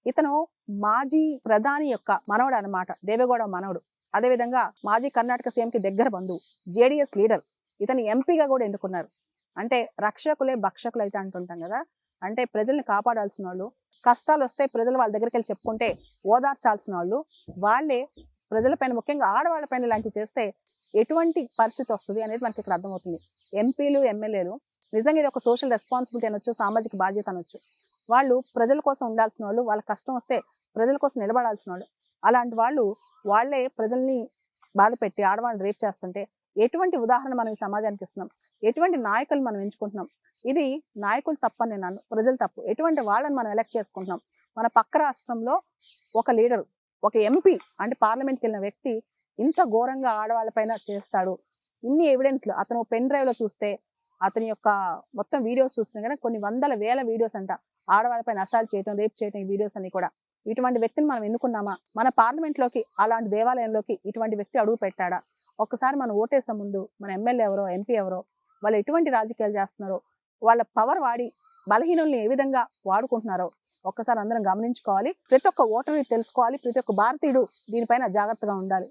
ఇతను మాజీ ప్రధాని యొక్క మనవడు అన్నమాట, దేవేగౌడ మనవడు. అదేవిధంగా మాజీ కర్ణాటక సీఎంకి దగ్గర బంధువు, జేడీఎస్ లీడర్. ఇతను ఎంపీగా కూడా ఎన్నుకున్నారు. అంటే రక్షకులే భక్షకులు అయితే అంటుంటాం కదా. అంటే ప్రజల్ని కాపాడాల్సిన వాళ్ళు, కష్టాలు వస్తే ప్రజలు వాళ్ళ దగ్గరికి వెళ్ళి చెప్పుకుంటే ఓదార్చాల్సిన వాళ్ళు, వాళ్ళే ప్రజలపైన ముఖ్యంగా ఆడవాళ్ళపైన ఇలాంటివి చేస్తే ఎటువంటి పరిస్థితి వస్తుంది అనేది మనకి ఇక్కడ అర్థమవుతుంది. ఎంపీలు, ఎమ్మెల్యేలు నిజంగా ఇది ఒక సోషల్ రెస్పాన్సిబిలిటీ అనొచ్చు, సామాజిక బాధ్యత అనొచ్చు. వాళ్ళు ప్రజల కోసం ఉండాల్సిన వాళ్ళు, వాళ్ళ కష్టం వస్తే ప్రజల కోసం నిలబడాల్సిన వాళ్ళు. అలాంటి వాళ్ళు వాళ్ళే ప్రజల్ని బాధపెట్టి ఆడవాళ్ళని రేప్ చేస్తుంటే ఎటువంటి ఉదాహరణ మనం ఈ సమాజానికి ఇస్తున్నాం? ఎటువంటి నాయకులు మనం ఎంచుకుంటున్నాం? ఇది నాయకులు తప్పని నేను అన్ను, ప్రజలు తప్పు. ఎటువంటి వాళ్ళని మనం ఎలక్ట్ చేసుకుంటున్నాం? మన పక్క రాష్ట్రంలో ఒక లీడరు, ఒక ఎంపీ అంటే పార్లమెంట్కి వెళ్ళిన వ్యక్తి ఇంత ఘోరంగా ఆడవాళ్ళపైన చేస్తాడు. ఇన్ని ఎవిడెన్స్లు అతను పెన్ డ్రైవ్ లో చూస్తే, అతని యొక్క మొత్తం వీడియోస్ చూసినా కానీ కొన్ని వందల వేల వీడియోస్ అంట ఆడవాళ్ళపైన అసాల్ట్ చేయడం, రేప్ చేయడం, ఈ వీడియోస్ అన్ని కూడా. ఇటువంటి వ్యక్తిని మనం ఎన్నుకున్నామా? మన పార్లమెంట్ లోకి, అలాంటి దేవాలయంలోకి ఇటువంటి వ్యక్తి అడుగు పెట్టాడా? ఒక్కసారి మనం ఓటేసే ముందు మన ఎమ్మెల్యే ఎవరో, ఎంపీ ఎవరో, వాళ్ళు ఎటువంటి రాజకీయాలు చేస్తున్నారో, వాళ్ళ పవర్ వాడి బలహీనుల్ని ఏ విధంగా వాడుకుంటున్నారో ఒక్కసారి అందరం గమనించుకోవాలి. ప్రతి ఒక్క ఓటర్ని తెలుసుకోవాలి. ప్రతి ఒక్క భారతీయుడు దీనిపైన జాగ్రత్తగా ఉండాలి.